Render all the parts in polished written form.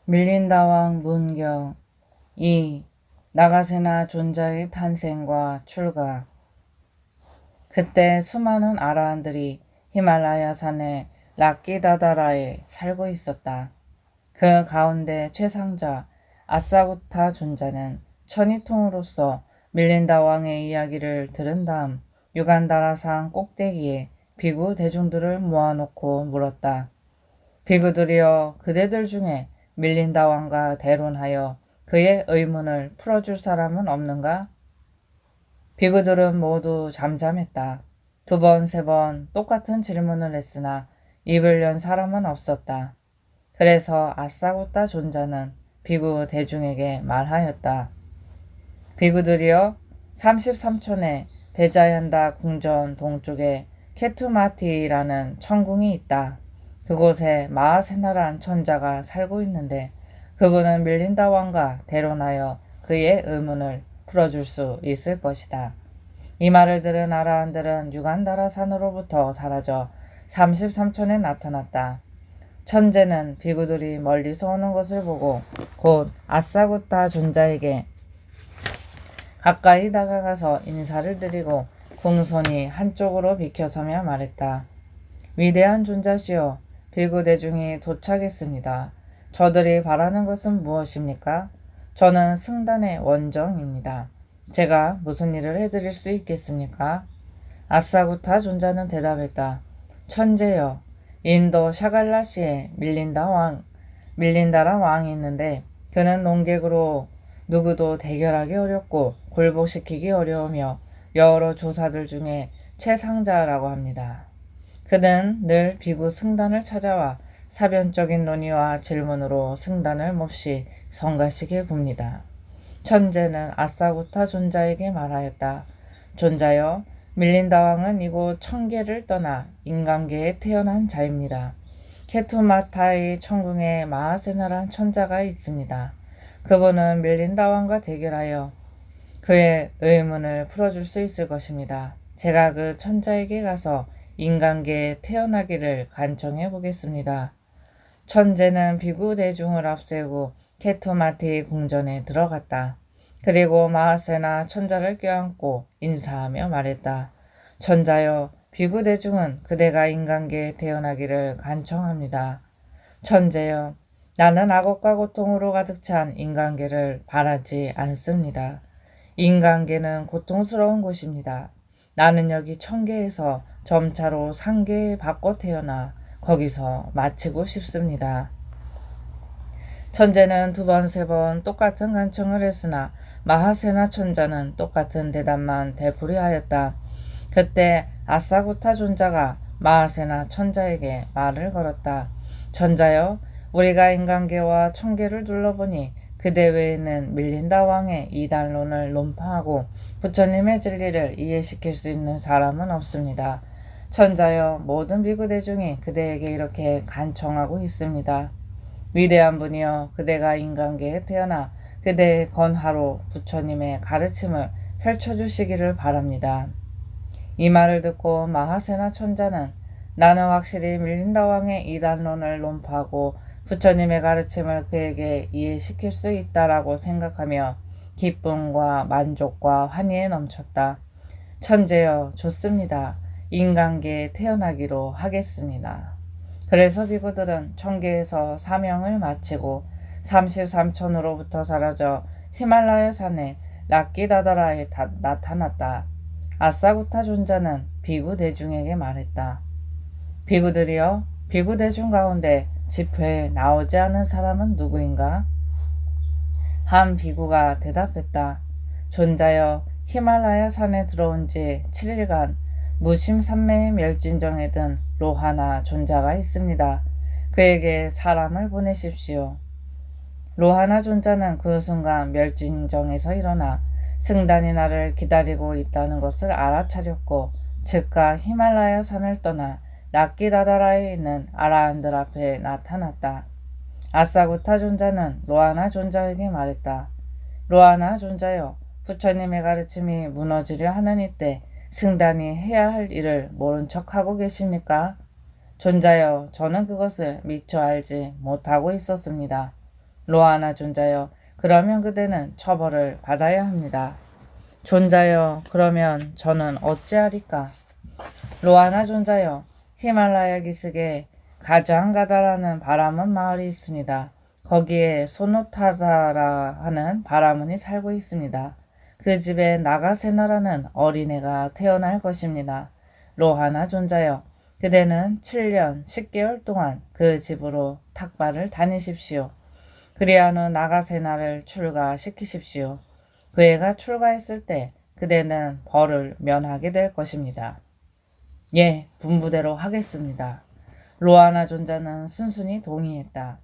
밀린다왕 문경 2. 나가세나 존자의 탄생과 출가. 그때 수많은 아라한들이 히말라야 산의 락기다다라에 살고 있었다. 그 가운데 최상자 아사구타 존자는 천이통으로서 밀린다 왕의 이야기를 들은 다음 유간다라산 꼭대기에 비구 대중들을 모아놓고 물었다. 비구들이여, 그대들 중에 밀린다 왕과 대론하여 그의 의문을 풀어줄 사람은 없는가? 비구들은 모두 잠잠했다. 두 번, 세 번 똑같은 질문을 했으나 입을 연 사람은 없었다. 그래서 아사구타 존자는 비구 대중에게 말하였다. 비구들이여, 33촌의 베자얀다 궁전 동쪽에 케투마티라는 천궁이 있다. 그곳에 마하세나란 천자가 살고 있는데 그분은 밀린다 왕과 대론하여 그의 의문을 풀어줄 수 있을 것이다. 이 말을 들은 아라한들은 유간다라 산으로부터 사라져 33촌에 나타났다. 천재는 비구들이 멀리서 오는 것을 보고 곧 아사구타 존자에게 가까이 다가가서 인사를 드리고 공손히 한쪽으로 비켜서며 말했다. 위대한 존자시여, 비구 대중이 도착했습니다. 저들이 바라는 것은 무엇입니까? 저는 승단의 원정입니다. 제가 무슨 일을 해드릴 수 있겠습니까? 아사구타 존자는 대답했다. 천재여, 인도 샤갈라시에 밀린다라 왕이 있는데 그는 농객으로 누구도 대결하기 어렵고 굴복시키기 어려우며 여러 조사들 중에 최상자라고 합니다. 그는 늘 비구 승단을 찾아와 사변적인 논의와 질문으로 승단을 몹시 성가시게 굽니다. 천재는 아사구타 존자에게 말하였다. 존자여, 밀린다 왕은 이곳 천계를 떠나 인간계에 태어난 자입니다. 케투마타의 천궁에 마하세나란 천자가 있습니다. 그분은 밀린다 왕과 대결하여 그의 의문을 풀어줄 수 있을 것입니다. 제가 그 천자에게 가서 인간계에 태어나기를 간청해 보겠습니다. 천재는 비구 대중을 앞세우고 케투마티 궁전에 들어갔다. 그리고 마하세나 천자를 껴안고 인사하며 말했다. 천자여, 비구 대중은 그대가 인간계에 태어나기를 간청합니다. 천재여, 나는 악업과 고통으로 가득 찬 인간계를 바라지 않습니다. 인간계는 고통스러운 곳입니다. 나는 여기 천계에서 점차로 상계에 바꿔 태어나 거기서 마치고 싶습니다. 천재는 두 번, 세 번 똑같은 간청을 했으나 마하세나 천자는 똑같은 대답만 되풀이하였다. 그때 아사구타 존자가 마하세나 천자에게 말을 걸었다. 천자여, 우리가 인간계와 천계를 둘러보니 그대 외에는 밀린다 왕의 이단론을 논파하고 부처님의 진리를 이해시킬 수 있는 사람은 없습니다. 천자여, 모든 비구 대중이 그대에게 이렇게 간청하고 있습니다. 위대한 분이여, 그대가 인간계에 태어나 그대의 건화로 부처님의 가르침을 펼쳐주시기를 바랍니다. 이 말을 듣고 마하세나 천자는 나는 확실히 밀린다 왕의 이단론을 논파하고 부처님의 가르침을 그에게 이해시킬 수 있다라고 생각하며 기쁨과 만족과 환희에 넘쳤다. 천재여, 좋습니다. 인간계에 태어나기로 하겠습니다. 그래서 비구들은 천계에서 사명을 마치고 33촌으로부터 사라져 히말라야 산의 락기다다라에 나타났다. 아사구타 존자는 비구 대중에게 말했다. 비구들이여, 비구 대중 가운데 집회에 나오지 않은 사람은 누구인가? 한 비구가 대답했다. 존자여, 히말라야 산에 들어온 지 7일간 무심산매의 멸진정에 든 로하나 존자가 있습니다. 그에게 사람을 보내십시오. 로하나 존자는 그 순간 멸진정에서 일어나 승단이 나를 기다리고 있다는 것을 알아차렸고 즉각 히말라야 산을 떠나 락기다다라에 있는 아라한들 앞에 나타났다. 아사구타 존자는 로하나 존자에게 말했다. 로하나 존자여, 부처님의 가르침이 무너지려 하는 이때 승단이 해야 할 일을 모른 척하고 계십니까? 존자여, 저는 그것을 미처 알지 못하고 있었습니다. 로아나 존자여, 그러면 그대는 처벌을 받아야 합니다. 존자여, 그러면 저는 어찌하리까? 로아나 존자여, 히말라야 기슭에 가장가다라는 바라문 마을이 있습니다. 거기에 소노타다라 하는 바라문이 살고 있습니다. 그 집에 나가세나라는 어린애가 태어날 것입니다. 로하나 존자여, 그대는 7년 10개월 동안 그 집으로 탁발을 다니십시오. 그리하여 나가세나를 출가시키십시오. 그 애가 출가했을 때 그대는 벌을 면하게 될 것입니다. 예, 분부대로 하겠습니다. 로아나 존자는 순순히 동의했다.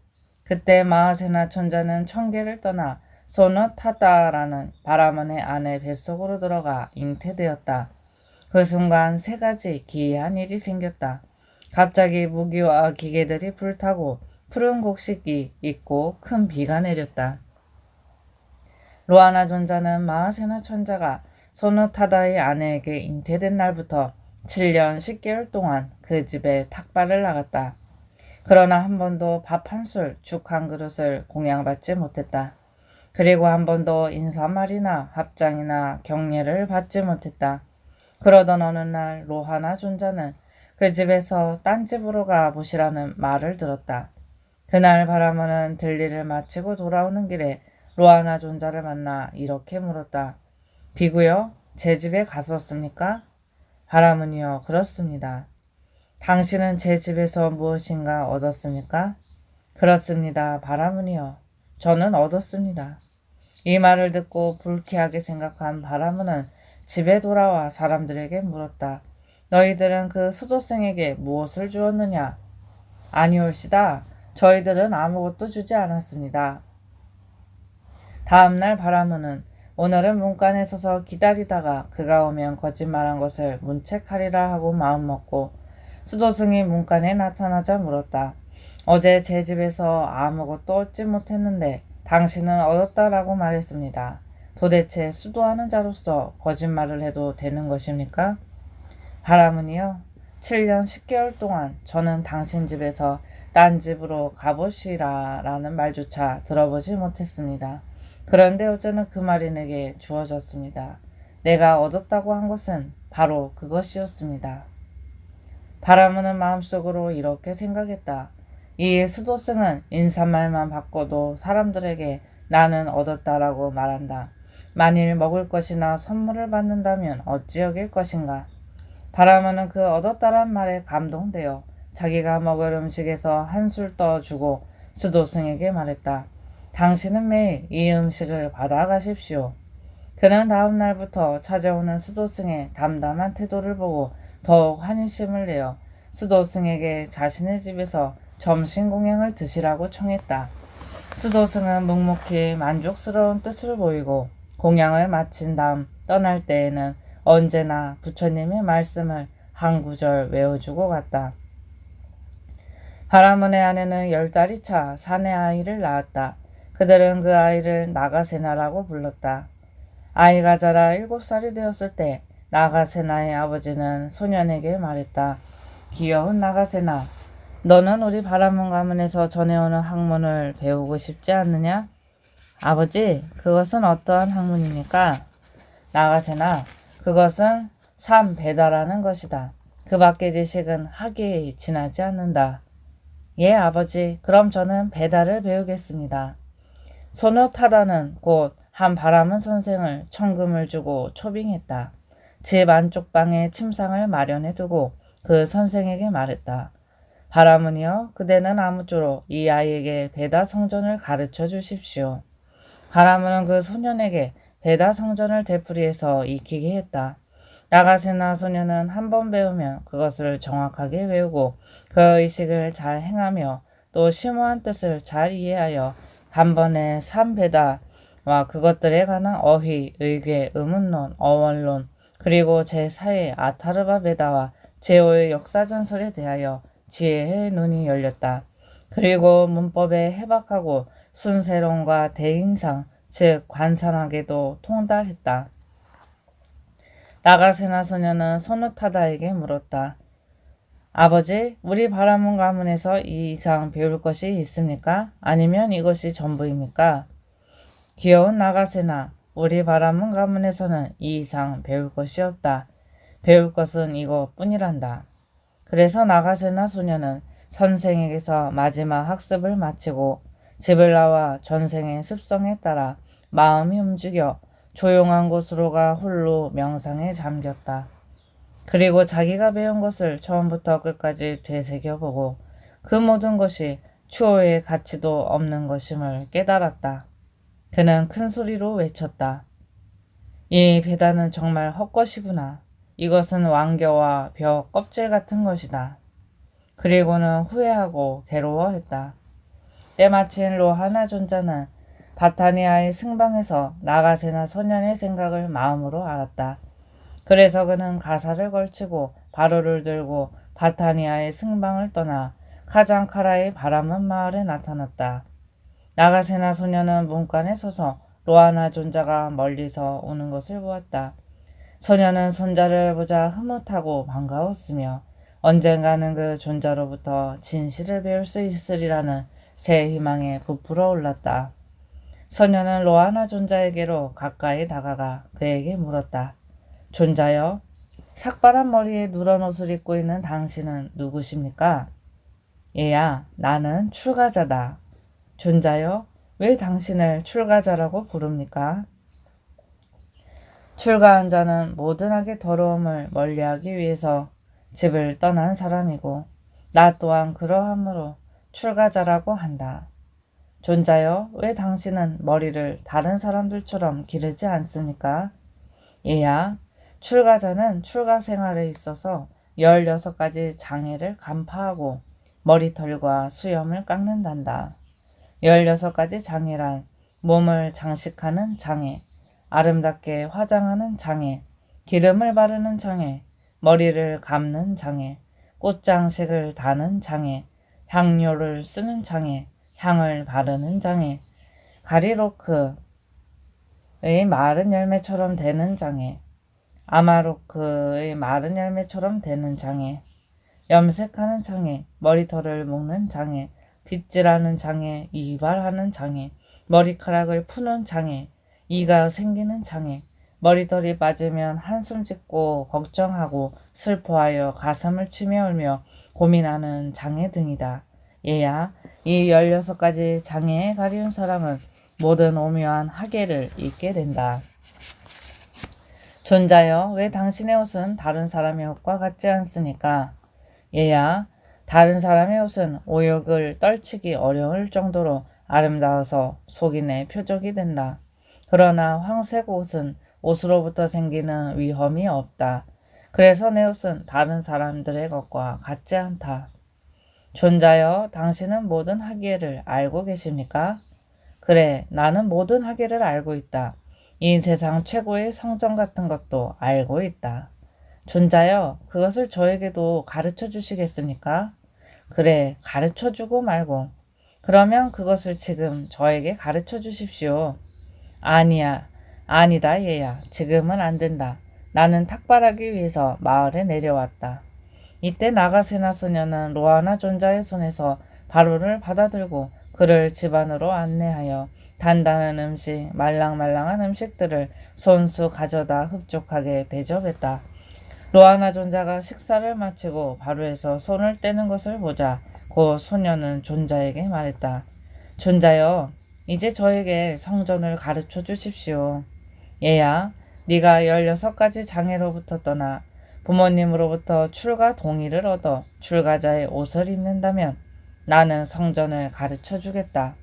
그때 마하세나 천자는 청계를 떠나 소너타다라는 바라문의 아내 뱃속으로 들어가 잉태되었다. 그 순간 세 가지 기이한 일이 생겼다. 갑자기 무기와 기계들이 불타고 푸른 곡식이 있고 큰 비가 내렸다. 로아나 존자는 마하세나 천자가 소노타다의 아내에게 잉태된 날부터 7년 10개월 동안 그 집에 탁발을 나갔다. 그러나 한 번도 밥 한 술, 죽 한 그릇을 공양받지 못했다. 그리고 한 번도 인사말이나 합장이나 경례를 받지 못했다. 그러던 어느 날 로하나 존자는 그 집에서 딴 집으로 가 보시라는 말을 들었다. 그날 바라문은 들리를 마치고 돌아오는 길에 로하나 존자를 만나 이렇게 물었다. 비구여, 제 집에 갔었습니까? 바라문이여, 그렇습니다. 당신은 제 집에서 무엇인가 얻었습니까? 그렇습니다. 바라문이여, 저는 얻었습니다. 이 말을 듣고 불쾌하게 생각한 바라문은 집에 돌아와 사람들에게 물었다. 너희들은 그 수도승에게 무엇을 주었느냐? 아니올시다. 저희들은 아무것도 주지 않았습니다. 다음날 바라문은 오늘은 문간에 서서 기다리다가 그가 오면 거짓말한 것을 문책하리라 하고 마음먹고 수도승이 문간에 나타나자 물었다. 어제 제 집에서 아무것도 얻지 못했는데 당신은 얻었다라고 말했습니다. 도대체 수도하는 자로서 거짓말을 해도 되는 것입니까? 바라문이여, 7년 10개월 동안 저는 당신 집에서 딴 집으로 가보시라라는 말조차 들어보지 못했습니다. 그런데 어제는 그 말이 내게 주어졌습니다. 내가 얻었다고 한 것은 바로 그것이었습니다. 바라문은 마음속으로 이렇게 생각했다. 이 수도승은 인사말만 바꿔도 사람들에게 나는 얻었다라고 말한다. 만일 먹을 것이나 선물을 받는다면 어찌 여길 것인가? 바라문은 그 얻었다란 말에 감동되어 자기가 먹을 음식에서 한술 떠주고 수도승에게 말했다. 당신은 매일 이 음식을 받아가십시오. 그는 다음 날부터 찾아오는 수도승의 담담한 태도를 보고 더욱 환희심을 내어 수도승에게 자신의 집에서 점심 공양을 드시라고 청했다. 수도승은 묵묵히 만족스러운 뜻을 보이고 공양을 마친 다음 떠날 때에는 언제나 부처님의 말씀을 한 구절 외워주고 갔다. 바라문의 아내는 10달이 차 사내 아이를 낳았다. 그들은 그 아이를 나가세나라고 불렀다. 아이가 자라 7살이 되었을 때 나가세나의 아버지는 소년에게 말했다. 귀여운 나가세나, 너는 우리 바라문 가문에서 전해오는 학문을 배우고 싶지 않느냐? 아버지, 그것은 어떠한 학문입니까? 나가세나, 그것은 삼배다라는 것이다. 그 밖의 지식은 학위에 지나지 않는다. 예, 아버지, 그럼 저는 배다를 배우겠습니다. 소노타다는 곧 한 바라문 선생을 천금을 주고 초빙했다. 집 안쪽 방에 침상을 마련해 두고 그 선생에게 말했다. 바라문이여, 그대는 아무쪼록 이 아이에게 베다 성전을 가르쳐 주십시오. 바라문은 그 소년에게 베다 성전을 되풀이해서 익히게 했다. 나가세나 소년은 한 번 배우면 그것을 정확하게 외우고 그 의식을 잘 행하며 또 심오한 뜻을 잘 이해하여 단번에 삼베다와 그것들에 관한 어휘, 의궤, 의문론, 어원론, 그리고 제4의 아타르바 베다와 제5의 역사전설에 대하여 지혜의 눈이 열렸다. 그리고 문법에 해박하고 순세론과 대인상, 즉 관상학에도 통달했다. 나가세나 소녀는 소누타다에게 물었다. 아버지, 우리 바라문 가문에서 이 이상 배울 것이 있습니까? 아니면 이것이 전부입니까? 귀여운 나가세나, 우리 바라문 가문에서는 이 이상 배울 것이 없다. 배울 것은 이것뿐이란다. 그래서 나가세나 소녀는 선생에게서 마지막 학습을 마치고 집을 나와 전생의 습성에 따라 마음이 움직여 조용한 곳으로 가 홀로 명상에 잠겼다. 그리고 자기가 배운 것을 처음부터 끝까지 되새겨보고 그 모든 것이 추호의 가치도 없는 것임을 깨달았다. 그는 큰 소리로 외쳤다. 이 배단은 정말 헛것이구나. 이것은 왕겨와 벼 껍질 같은 것이다. 그리고는 후회하고 괴로워했다. 때마침 로하나 존자는 바타니아의 승방에서 나가세나 소년의 생각을 마음으로 알았다. 그래서 그는 가사를 걸치고 바로를 들고 바타니아의 승방을 떠나 카장카라의 바람은 마을에 나타났다. 나가세나 소녀는 문간에 서서 로하나 존자가 멀리서 오는 것을 보았다. 소녀는 손자를 보자 흐뭇하고 반가웠으며 언젠가는 그 존자로부터 진실을 배울 수 있으리라는 새 희망에 부풀어 올랐다. 소녀는 로하나 존자에게로 가까이 다가가 그에게 물었다. 존자여, 삭발한 머리에 누런 옷을 입고 있는 당신은 누구십니까? 얘야, 나는 출가자다. 존자여, 왜 당신을 출가자라고 부릅니까? 출가한 자는 모든 악의 더러움을 멀리하기 위해서 집을 떠난 사람이고 나 또한 그러함으로 출가자라고 한다. 존자여, 왜 당신은 머리를 다른 사람들처럼 기르지 않습니까? 얘야, 출가자는 출가 생활에 있어서 16가지 장애를 간파하고 머리털과 수염을 깎는단다. 16가지 장애란 몸을 장식하는 장애, 아름답게 화장하는 장애, 기름을 바르는 장애, 머리를 감는 장애, 꽃장식을 다는 장애, 향료를 쓰는 장애, 향을 바르는 장애, 가리로크의 마른 열매처럼 되는 장애, 아마로크의 마른 열매처럼 되는 장애, 염색하는 장애, 머리털을 묶는 장애, 빗질하는 장애, 이발하는 장애, 머리카락을 푸는 장애, 이가 생기는 장애, 머리털이 빠지면 한숨 짓고 걱정하고 슬퍼하여 가슴을 치며 울며 고민하는 장애 등이다. 얘야, 이 16가지 장애에 가리운 사람은 모든 오묘한 학예를 잊게 된다. 존자여, 왜 당신의 옷은 다른 사람의 옷과 같지 않습니까? 얘야, 다른 사람의 옷은 오욕을 떨치기 어려울 정도로 아름다워서 속인의 표적이 된다. 그러나 황색 옷은 옷으로부터 생기는 위험이 없다. 그래서 내 옷은 다른 사람들의 것과 같지 않다. 존자여, 당신은 모든 학예를 알고 계십니까? 그래, 나는 모든 학예를 알고 있다. 이 세상 최고의 성전 같은 것도 알고 있다. 존자여, 그것을 저에게도 가르쳐 주시겠습니까? 그래, 가르쳐 주고 말고. 그러면 그것을 지금 저에게 가르쳐 주십시오. 아니야, 아니다 얘야. 지금은 안 된다. 나는 탁발하기 위해서 마을에 내려왔다. 이때 나가세나 소녀는 로하나 존자의 손에서 바로를 받아들고 그를 집 안으로 안내하여 단단한 음식, 말랑말랑한 음식들을 손수 가져다 흡족하게 대접했다. 로하나 존자가 식사를 마치고 바로에서 손을 떼는 것을 보자 곧 소녀는 존자에게 말했다. 존자여, 이제 저에게 성전을 가르쳐 주십시오. 얘야, 네가 16가지 장애로부터 떠나 부모님으로부터 출가 동의를 얻어 출가자의 옷을 입는다면 나는 성전을 가르쳐 주겠다.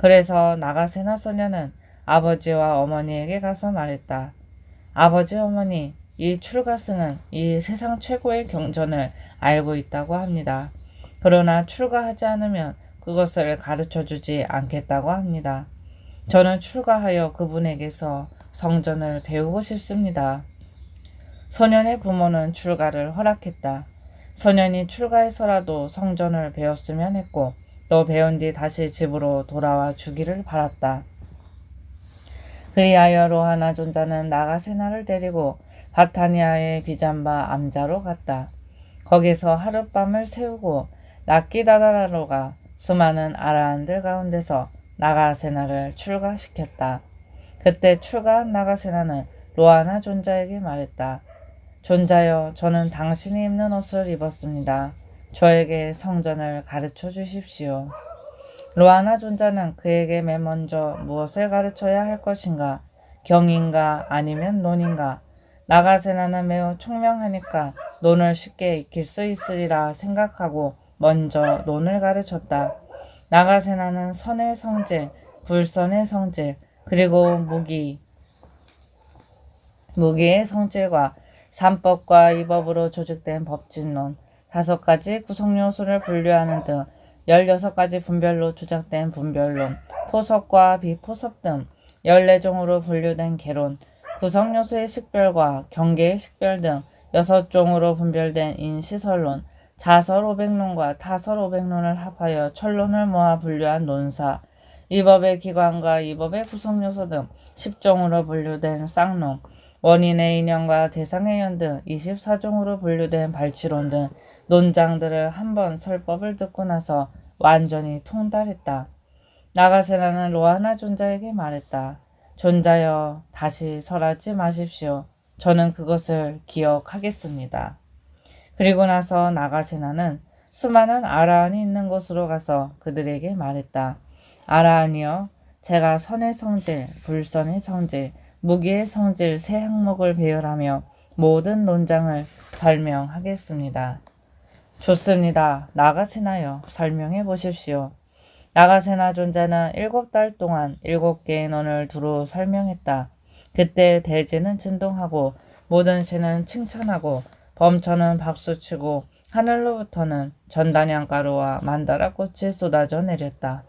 그래서 나가세나 소녀는 아버지와 어머니에게 가서 말했다. 아버지 어머니, 이 출가승은 이 세상 최고의 경전을 알고 있다고 합니다. 그러나 출가하지 않으면 그것을 가르쳐 주지 않겠다고 합니다. 저는 출가하여 그분에게서 성전을 배우고 싶습니다. 소년의 부모는 출가를 허락했다. 소년이 출가해서라도 성전을 배웠으면 했고 또 배운 뒤 다시 집으로 돌아와 주기를 바랐다. 그리하여 로하나 존자는 나가세나를 데리고 바타니아의 비잔바 암자로 갔다. 거기서 하룻밤을 새우고 라키다다라로가 수많은 아라한들 가운데서 나가세나를 출가시켰다. 그때 출가한 나가세나는 로아나 존자에게 말했다. 존자여, 저는 당신이 입는 옷을 입었습니다. 저에게 성전을 가르쳐 주십시오. 로아나 존자는 그에게 맨 먼저 무엇을 가르쳐야 할 것인가? 경인가 아니면 논인가? 나가세나는 매우 총명하니까 논을 쉽게 익힐 수 있으리라 생각하고 먼저 논을 가르쳤다. 나가세나는 선의 성질, 불선의 성질, 그리고 무기의 성질과 삼법과 이법으로 조직된 법진론, 5가지 구성요소를 분류하는 등 16가지 분별로 조작된 분별론, 포섭과 비포섭 등 14종으로 분류된 개론, 구성요소의 식별과 경계의 식별 등 6종으로 분별된 인시설론, 자설 500론과 타설 500론을 합하여 철론을 모아 분류한 논사, 이법의 기관과 이법의 구성요소 등 10종으로 분류된 쌍론, 원인의 인연과 대상의 연 등 24종으로 분류된 발치론 등 논장들을 한번 설법을 듣고 나서 완전히 통달했다. 나가세나는 로아나 존자에게 말했다. 존자여, 다시 설하지 마십시오. 저는 그것을 기억하겠습니다. 그리고 나서 나가세나는 수많은 아라한이 있는 곳으로 가서 그들에게 말했다. 아라한이여, 제가 선의 성질, 불선의 성질, 무기의 성질 세 항목을 배열하며 모든 논장을 설명하겠습니다. 좋습니다. 나가세나여, 설명해 보십시오. 나가세나 존자는 7달 동안 7개의 논을 두루 설명했다. 그때 대지는 진동하고 모든 신은 칭찬하고 범천은 박수치고 하늘로부터는 전단양가루와 만다라꽃이 쏟아져 내렸다.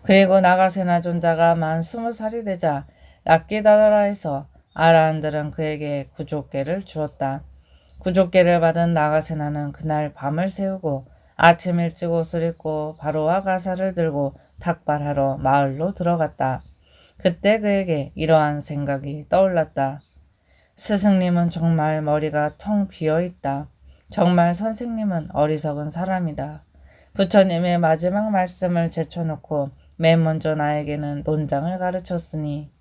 그리고 나가세나 존자가 만 20살이 되자 라키다라에서 아라한들은 그에게 구족계를 주었다. 구족계를 받은 나가세나는 그날 밤을 새우고 아침 일찍 옷을 입고 바로와 가사를 들고 탁발하러 마을로 들어갔다. 그때 그에게 이러한 생각이 떠올랐다. 스승님은 정말 머리가 텅 비어있다. 정말 선생님은 어리석은 사람이다. 부처님의 마지막 말씀을 제쳐놓고 맨 먼저 나에게는 논장을 가르쳤으니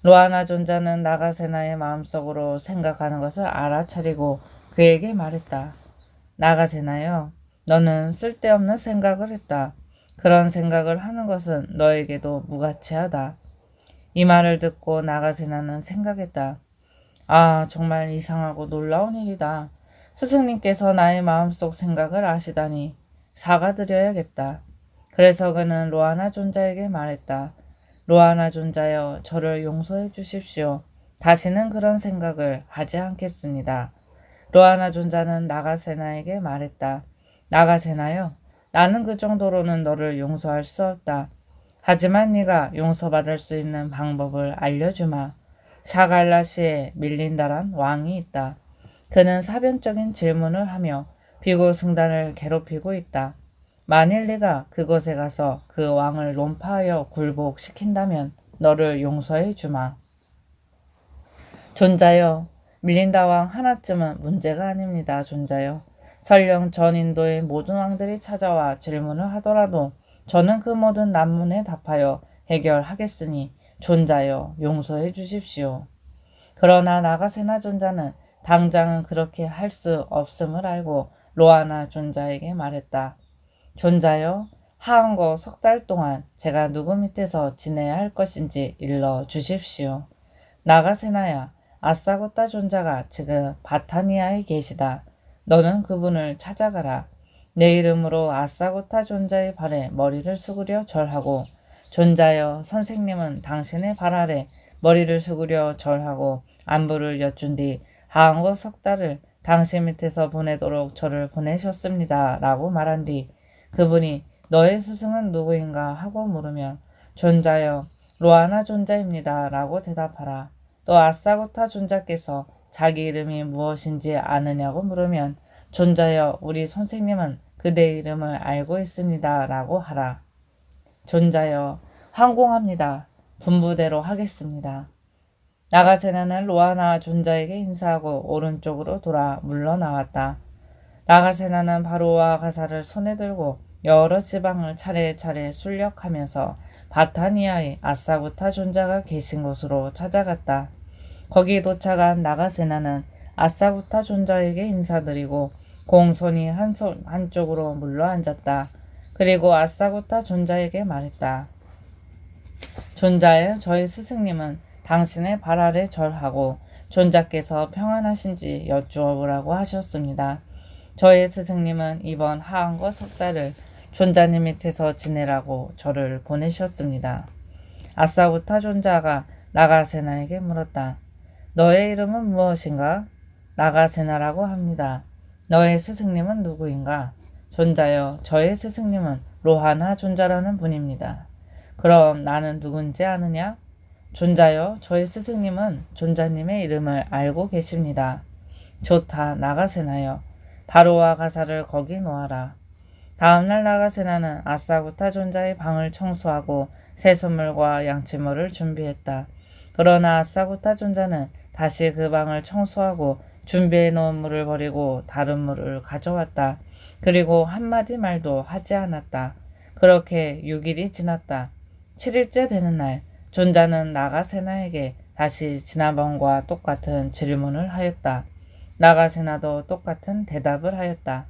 로아나 존자는 나가세나의 마음속으로 생각하는 것을 알아차리고 그에게 말했다. 나가세나여, 너는 쓸데없는 생각을 했다. 그런 생각을 하는 것은 너에게도 무가치하다. 이 말을 듣고 나가세나는 생각했다. 아, 정말 이상하고 놀라운 일이다. 스승님께서 나의 마음속 생각을 아시다니 사과드려야겠다. 그래서 그는 로아나 존자에게 말했다. 로아나 존자여, 저를 용서해 주십시오. 다시는 그런 생각을 하지 않겠습니다. 로아나 존자는 나가세나에게 말했다. 나가세나여, 나는 그 정도로는 너를 용서할 수 없다. 하지만 네가 용서받을 수 있는 방법을 알려주마. 샤갈라시에 밀린다란 왕이 있다. 그는 사변적인 질문을 하며 비구 승단을 괴롭히고 있다. 만일 네가 그곳에 가서 그 왕을 논파하여 굴복시킨다면 너를 용서해 주마. 존자여, 밀린다 왕 하나쯤은 문제가 아닙니다. 존자여. 설령 전 인도의 모든 왕들이 찾아와 질문을 하더라도 저는 그 모든 난문에 답하여 해결하겠으니 존자여, 용서해 주십시오. 그러나 나가세나 존자는 당장은 그렇게 할 수 없음을 알고 로아나 존자에게 말했다. 존자여, 하한거 3달 동안 제가 누구 밑에서 지내야 할 것인지 일러 주십시오. 나가세나야, 아사고타 존자가 지금 바타니아에 계시다. 너는 그분을 찾아가라. 내 이름으로 아사고타 존자의 발에 머리를 숙으려 절하고, 존자여, 선생님은 당신의 발 아래 머리를 숙으려 절하고 안부를 여쭌 뒤 하한거 3달을 당신 밑에서 보내도록 저를 보내셨습니다. 라고 말한 뒤 그분이 너의 스승은 누구인가 하고 물으면 존자여, 로아나 존자입니다. 라고 대답하라. 또 아사고타 존자께서 자기 이름이 무엇인지 아느냐고 물으면 존자여, 우리 선생님은 그대 이름을 알고 있습니다. 라고 하라. 존자여, 황공합니다. 분부대로 하겠습니다. 나가세나는 로하나 존자에게 인사하고 오른쪽으로 돌아 물러나왔다. 나가세나는 바로와 가사를 손에 들고 여러 지방을 차례차례 순력하면서 바타니아의 아사구타 존자가 계신 곳으로 찾아갔다. 거기 도착한 나가세나는 아사구타 존자에게 인사드리고 공손히 한쪽으로 물러앉았다. 그리고 아사구타 존자에게 말했다. 존자여, 저희 스승님은 당신의 발 아래 절하고 존자께서 평안하신지 여쭈어보라고 하셨습니다. 저의 스승님은 이번 하한거 석 달을 존자님 밑에서 지내라고 저를 보내셨습니다. 아사구타 존자가 나가세나에게 물었다. 너의 이름은 무엇인가? 나가세나라고 합니다. 너의 스승님은 누구인가? 존자여, 저의 스승님은 로하나 존자라는 분입니다. 그럼 나는 누군지 아느냐? 존자여, 저의 스승님은 존자님의 이름을 알고 계십니다. 좋다, 나가세나여. 바로와 가사를 거기 놓아라. 다음날 나가세나는 아사구타 존자의 방을 청소하고 새소물과 양치물을 준비했다. 그러나 아사구타 존자는 다시 그 방을 청소하고 준비해 놓은 물을 버리고 다른 물을 가져왔다. 그리고 한마디 말도 하지 않았다. 그렇게 6일이 지났다. 7일째 되는 날, 존자는 나가세나에게 다시 지난번과 똑같은 질문을 하였다. 나가세나도 똑같은 대답을 하였다.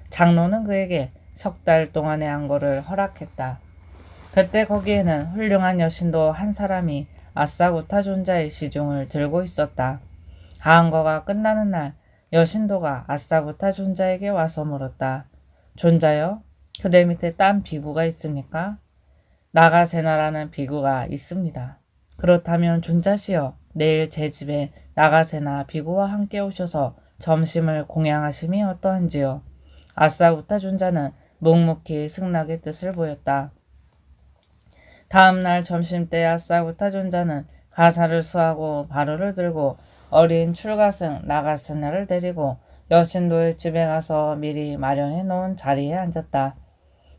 장로는 그에게 석 달 동안의 안거를 허락했다. 그때 거기에는 훌륭한 여신도 한 사람이 아사구타 존자의 시중을 들고 있었다. 하한거가 끝나는 날 여신도가 아사구타 존자에게 와서 물었다. 존자여, 그대 밑에 딴 비구가 있습니까? 나가세나라는 비구가 있습니다. 그렇다면 존자시여, 내일 제 집에 나가세나 비구와 함께 오셔서 점심을 공양하심이 어떠한지요? 아사구타 존자는 묵묵히 승낙의 뜻을 보였다. 다음날 점심때 아사구타 존자는 가사를 수하고 바로를 들고 어린 출가승 나가세나를 데리고 여신도의 집에 가서 미리 마련해 놓은 자리에 앉았다.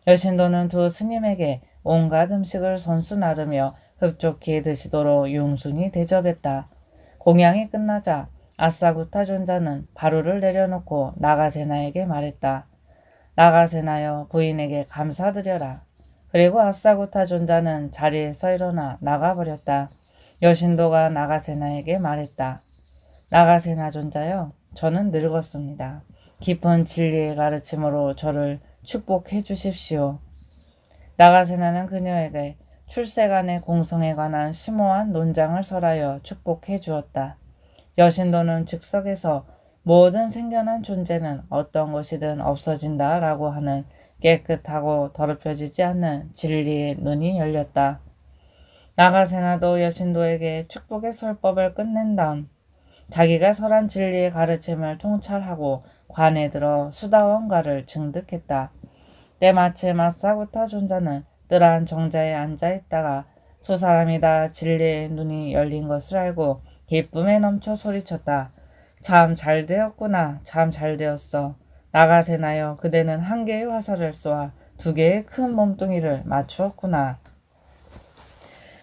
여신도는 두 스님에게 온갖 음식을 손수 나르며 흡족히 드시도록 융순히 대접했다. 공양이 끝나자 아사구타 존자는 바로를 내려놓고 나가세나에게 말했다. 나가세나여, 부인에게 감사드려라. 그리고 아사구타 존자는 자리에서 일어나 나가버렸다. 여신도가 나가세나에게 말했다. 나가세나 존자여, 저는 늙었습니다. 깊은 진리의 가르침으로 저를 축복해 주십시오. 나가세나는 그녀에게 출세간의 공성에 관한 심오한 논장을 설하여 축복해 주었다. 여신도는 즉석에서 모든 생겨난 존재는 어떤 것이든 없어진다 라고 하는 깨끗하고 더럽혀지지 않는 진리의 눈이 열렸다. 나가세나도 여신도에게 축복의 설법을 끝낸 다음 자기가 설한 진리의 가르침을 통찰하고 관에 들어 수다원가를 증득했다. 때마침 아사구타 존자는 뜰한 정자에 앉아있다가 두 사람이 다 진리의 눈이 열린 것을 알고 기쁨에 넘쳐 소리쳤다. 참 잘 되었구나. 참 잘 되었어. 나가세나여, 그대는 한 개의 화살을 쏘아 두 개의 큰 몸뚱이를 맞추었구나.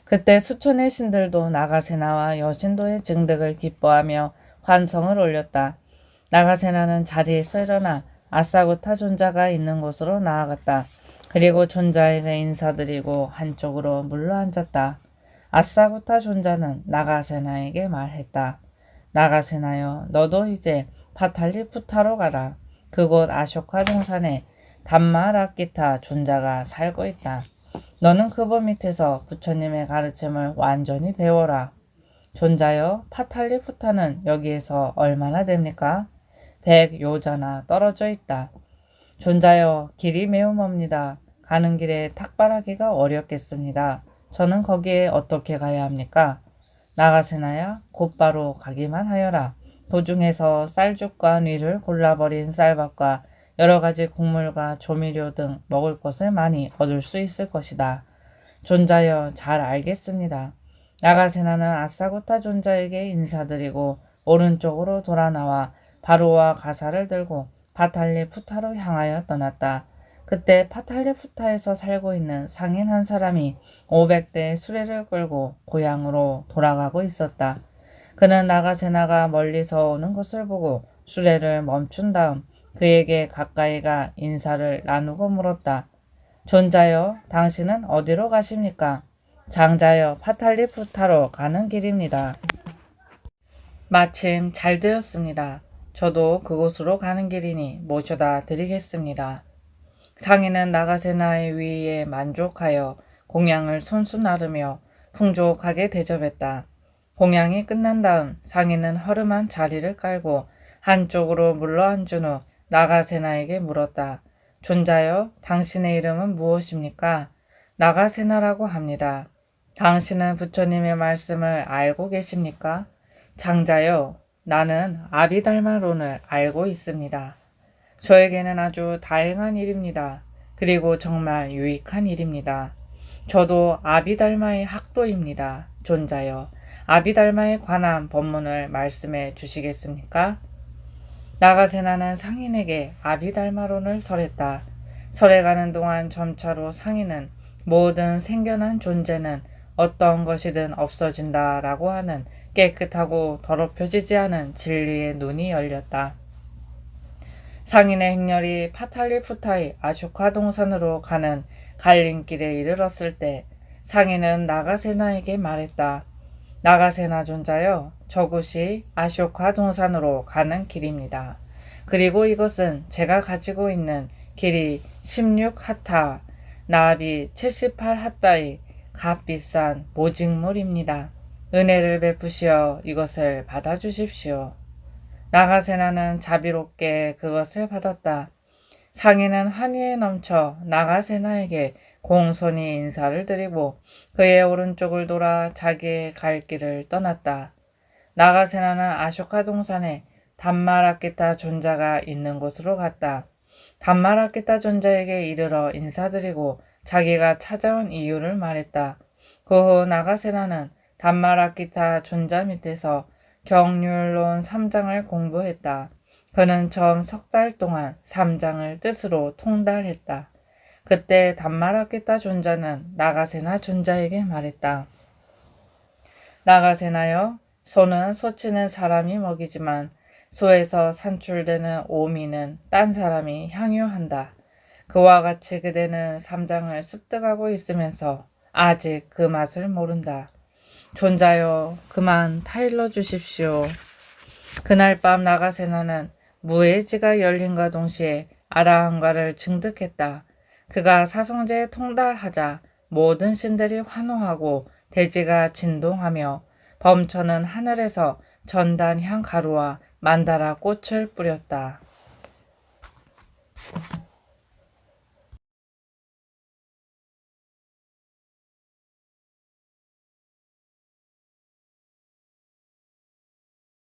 그때 수천의 신들도 나가세나와 여신도의 증득을 기뻐하며 환성을 올렸다. 나가세나는 자리에서 일어나 아사구타 존자가 있는 곳으로 나아갔다. 그리고 존자에게 인사드리고 한쪽으로 물러앉았다. 아사구타 존자는 나가세나에게 말했다. 나가세나여, 너도 이제 파탈리푸타로 가라. 그곳 아쇼카 동산에 담마라키타 존자가 살고 있다. 너는 그분 밑에서 부처님의 가르침을 완전히 배워라. 존자여, 파탈리푸타는 여기에서 얼마나 됩니까? 100요자나 떨어져 있다. 존자여, 길이 매우 멉니다. 가는 길에 탁발하기가 어렵겠습니다. 저는 거기에 어떻게 가야 합니까? 나가세나야, 곧바로 가기만 하여라. 도중에서 쌀죽과 뉘를 골라버린 쌀밥과 여러 가지 국물과 조미료 등 먹을 것을 많이 얻을 수 있을 것이다. 존자여, 잘 알겠습니다. 나가세나는 아사구타 존자에게 인사드리고 오른쪽으로 돌아 나와 바로와 가사를 들고 파탈리푸타로 향하여 떠났다. 그때 파탈리푸타에서 살고 있는 상인 한 사람이 500대의 수레를 끌고 고향으로 돌아가고 있었다. 그는 나가세나가 멀리서 오는 것을 보고 수레를 멈춘 다음 그에게 가까이 가 인사를 나누고 물었다. 존자여, 당신은 어디로 가십니까? 장자여, 파탈리푸타로 가는 길입니다. 마침 잘 되었습니다. 저도 그곳으로 가는 길이니 모셔다 드리겠습니다. 상인은 나가세나의 위에 만족하여 공양을 손수 나르며 풍족하게 대접했다. 공양이 끝난 다음 상인은 허름한 자리를 깔고 한쪽으로 물러앉은 후 나가세나에게 물었다. 존자여, 당신의 이름은 무엇입니까? 나가세나라고 합니다. 당신은 부처님의 말씀을 알고 계십니까? 장자여, 나는 아비달마론을 알고 있습니다. 저에게는 아주 다행한 일입니다. 그리고 정말 유익한 일입니다. 저도 아비달마의 학도입니다. 존자여, 아비달마에 관한 법문을 말씀해 주시겠습니까? 나가세나는 상인에게 아비달마론을 설했다. 설해가는 동안 점차로 상인은 모든 생겨난 존재는 어떤 것이든 없어진다 라고 하는 깨끗하고 더럽혀지지 않은 진리의 눈이 열렸다. 상인의 행렬이 파탈리푸타의 아쇼카 동산으로 가는 갈림길에 이르렀을 때 상인은 나가세나에게 말했다. 나가세나 존자여, 저곳이 아쇼카 동산으로 가는 길입니다. 그리고 이것은 제가 가지고 있는 길이 16하타, 나비 78하타의 값비싼 모직물입니다. 은혜를 베푸시어 이것을 받아주십시오. 나가세나는 자비롭게 그것을 받았다. 상인은 환희에 넘쳐 나가세나에게 공손히 인사를 드리고 그의 오른쪽을 돌아 자기의 갈 길을 떠났다. 나가세나는 아쇼카 동산에 담마라키타 존자가 있는 곳으로 갔다. 담마라키타 존자에게 이르러 인사드리고 자기가 찾아온 이유를 말했다. 그 후 나가세나는 담마라키타 존자 밑에서 경률론 3장을 공부했다. 그는 처음 3달 동안 3장을 뜻으로 통달했다. 그때 담마라키타 존자는 나가세나 존자에게 말했다. 나가세나여, 소는 소치는 사람이 먹이지만 소에서 산출되는 오미는 딴 사람이 향유한다. 그와 같이 그대는 3장을 습득하고 있으면서 아직 그 맛을 모른다. 존자여, 그만 타일러 주십시오. 그날 밤 나가세나는 무예지가 열림과 동시에 아라한과를 증득했다. 그가 사성제에 통달하자 모든 신들이 환호하고 대지가 진동하며 범처는 하늘에서 전단향 가루와 만다라 꽃을 뿌렸다.